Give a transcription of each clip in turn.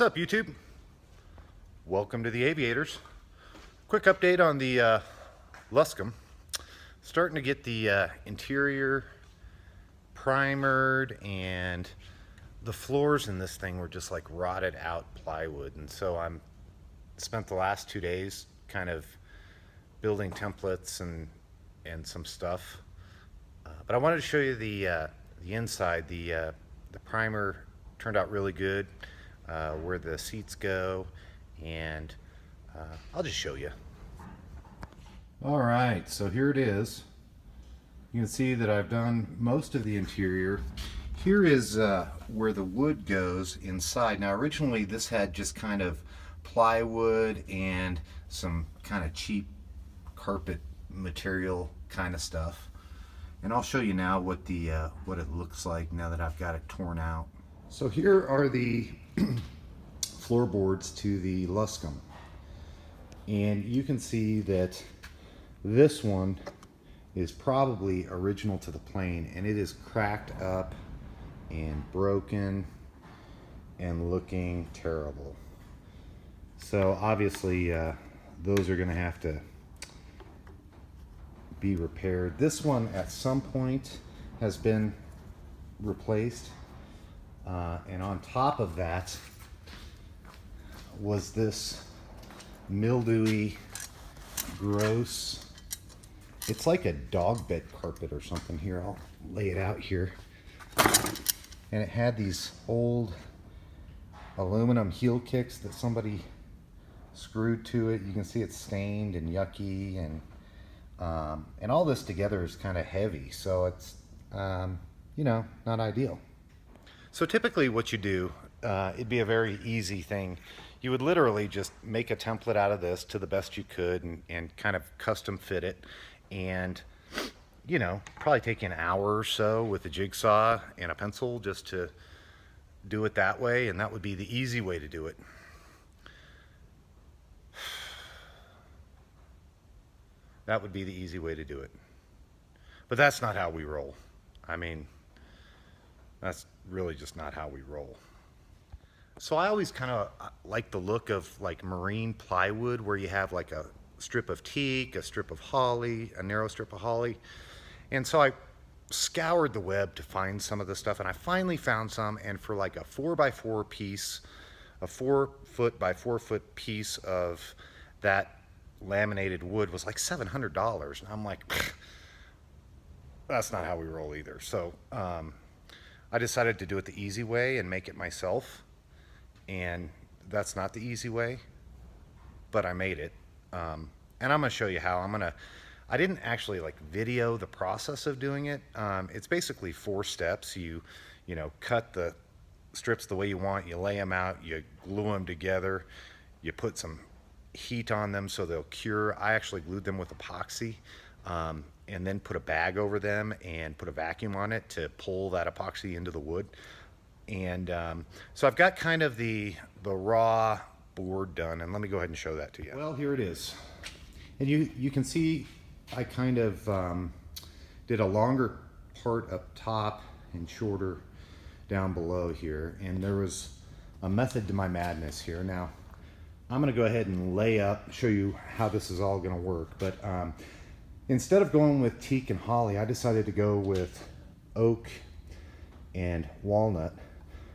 up, YouTube? Welcome to the Aviators. Quick update on the Luscombe. Starting to get the interior primered, and the floors in this thing were just like rotted out plywood, and so I'm spent the last 2 days kind of building templates and some stuff. But I wanted to show you the inside. The primer turned out really good, where the seats go, and I'll just show you. All right, so here it is. You can see that I've done most of the interior. Here is where the wood goes inside. Now originally this had just kind of plywood and some kind of cheap carpet material kind of stuff. And I'll show you now what what it looks like now that I've got it torn out. So here are the floorboards to the Luscombe. And you can see that this one is probably original to the plane, and it is cracked up and broken and looking terrible. So obviously those are going to have to be repaired. This one at some point has been replaced, and on top of that was this mildewy, gross, it's like a dog bed carpet or something. Here, I'll lay it out here. And it had these old aluminum heel kicks that somebody screwed to it. You can see it's stained and yucky, and all this together is kind of heavy, so it's you know, not ideal. So typically what you do, it'd be a very easy thing. You would literally just make a template out of this to the best you could, and kind of custom fit it, and you know, probably take an hour or so with a jigsaw and a pencil just to do it that way, and that would be the easy way to do it. That would be the easy way to do it. But that's not how we roll. I mean, that's really just not how we roll. So I always kind of like the look of like marine plywood, where you have like a strip of teak, a strip of holly, a narrow strip of holly. And so I scoured the web to find some of the stuff, and I finally found some, and for like a 4x4 piece, a 4 foot by 4 foot piece of that laminated wood was like $700. And I'm like, that's not how we roll either. So I decided to do it the easy way and make it myself. And that's not the easy way, but I made it. And I'm gonna show you how. I didn't actually like video the process of doing it. It's basically 4 steps. You know, cut the strips the way you want, you lay them out, you glue them together, you put some heat on them so they'll cure. I actually glued them with epoxy, and then put a bag over them and put a vacuum on it to pull that epoxy into the wood. And so I've got kind of the raw board done, and let me go ahead and show that to you. Well, here it is. And you can see I kind of did a longer part up top and shorter down below here, and there was a method to my madness here. Now I'm going to go ahead and lay up, show you how this is all going to work. But instead of going with teak and holly, I decided to go with oak and walnut.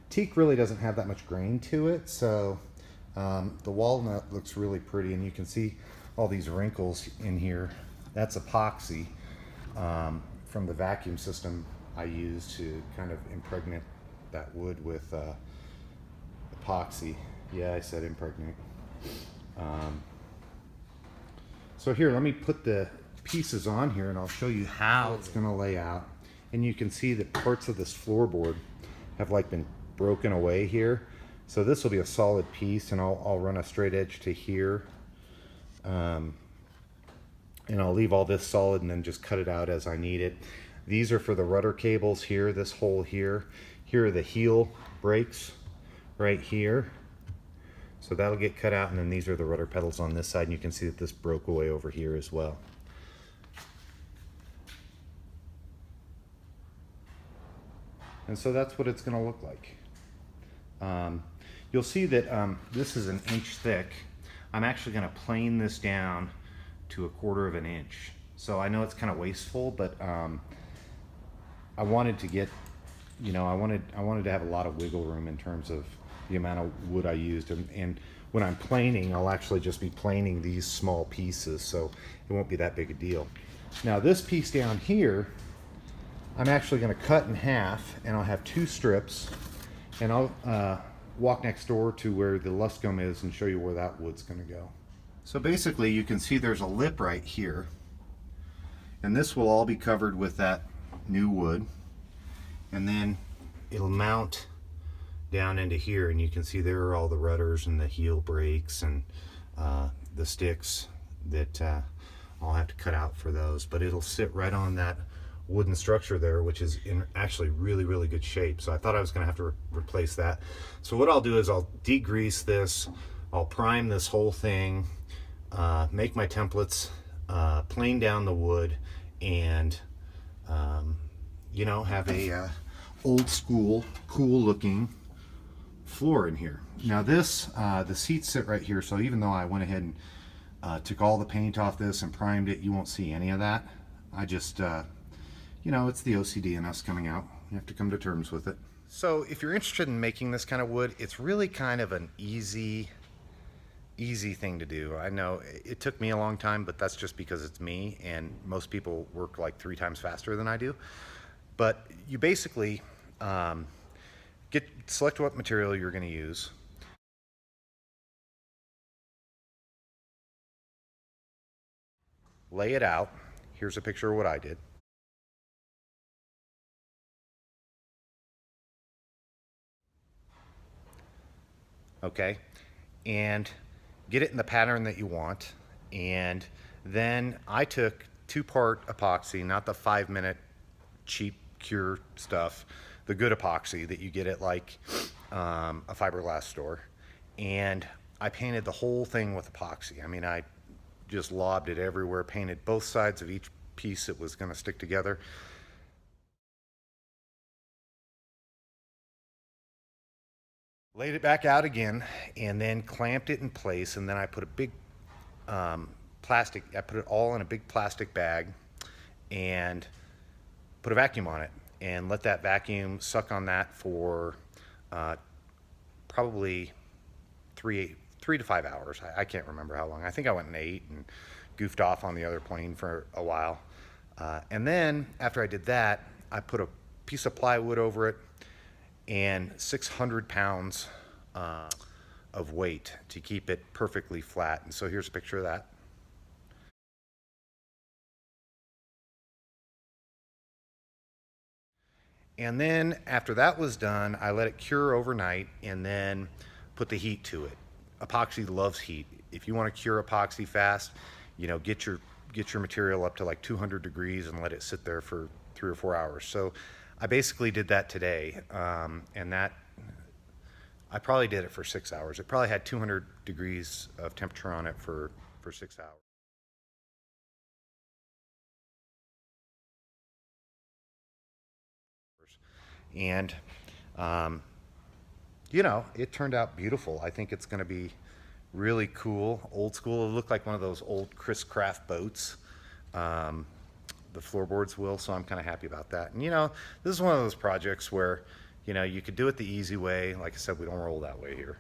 Teak really doesn't have that much grain to it, so the walnut looks really pretty, and you can see all these wrinkles in here. That's epoxy from the vacuum system I use to kind of impregnate that wood with epoxy. Yeah, I said impregnate. So here, let me put the pieces on here, and I'll show you how it's going to lay out. And you can see that parts of this floorboard have like been broken away here. So this will be a solid piece, and I'll run a straight edge to here. And I'll leave all this solid and then just cut it out as I need it. These are for the rudder cables here, this hole here. Here are the heel brakes right here. So that'll get cut out, and then these are the rudder pedals on this side, and you can see that this broke away over here as well. And so that's what it's going to look like. you'll see that this is an inch thick. I'm actually going to plane this down to 1/4 of an inch. So I know it's kind of wasteful, but I wanted to get, you know, I wanted to have a lot of wiggle room in terms of the amount of wood I used. And when I'm planing, I'll actually just be planing these small pieces, so it won't be that big a deal. Now this piece down here, I'm actually going to cut in half, and I'll have 2 strips, and I'll walk next door to where the Luscombe is and show you where that wood's going to go. So basically you can see there's a lip right here, and this will all be covered with that new wood, and then it'll mount down into here, and you can see there are all the rudders and the heel brakes and the sticks that I'll have to cut out for those, but it'll sit right on that wooden structure there, which is in actually really good shape. So I thought I was going to have to replace that. So what I'll do is I'll degrease this, I'll prime this whole thing, make my templates, plane down the wood, and you know, have a old school, cool looking floor in here. Now this, the seats sit right here, so even though I went ahead and took all the paint off this and primed it, you won't see any of that. I just, you know, it's the OCD in us coming out. You have to come to terms with it. So if you're interested in making this kind of wood, it's really kind of an easy thing to do. I know it took me a long time, but that's just because it's me, and most people work like 3 times faster than I do. But you basically select what material you're going to use. Lay it out. Here's a picture of what I did. Okay, and get it in the pattern that you want. And then I took 2-part epoxy, not the 5-minute cheap cure stuff, the good epoxy that you get at like a fiberglass store, and I painted the whole thing with epoxy. I mean, I just lobbed it everywhere, painted both sides of each piece that was going to stick together. Laid it back out again, and then clamped it in place, and then I put a big I put it all in a big plastic bag and put a vacuum on it, and let that vacuum suck on that for probably 3 to 5 hours. I can't remember how long. I think I went in 8 and goofed off on the other plane for a while. And then after I did that, I put a piece of plywood over it and 600 pounds of weight to keep it perfectly flat. And so here's a picture of that. And then after that was done, I let it cure overnight and then put the heat to it. Epoxy loves heat. If you want to cure epoxy fast, you know, get your material up to like 200 degrees and let it sit there for 3 or 4 hours. So I basically did that today, and that I probably did it for 6 hours. It probably had 200 degrees of temperature on it for 6 hours. And you know, it turned out beautiful. I think it's going to be really cool, old school. It'll look like one of those old Chris Craft boats. The floorboards will, so I'm kind of happy about that. And you know, this is one of those projects where, you know, you could do it the easy way. Like I said, we don't roll that way here.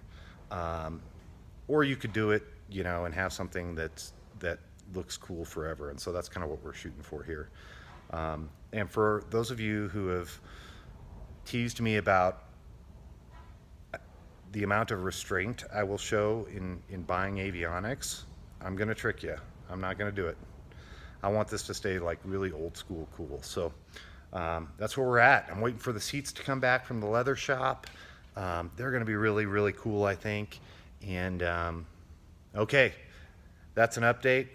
Or you could do it, you know, and have something that looks cool forever. And so that's kind of what we're shooting for here. And for those of you who have teased me about the amount of restraint I will show in buying avionics, I'm going to trick you. I'm not going to do it. I want this to stay like really old school cool. So that's where we're at. I'm waiting for the seats to come back from the leather shop. They're going to be really cool, I think. And okay, that's an update.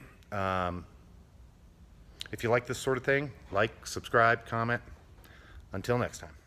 If you like this sort of thing, like, subscribe, comment. Until next time.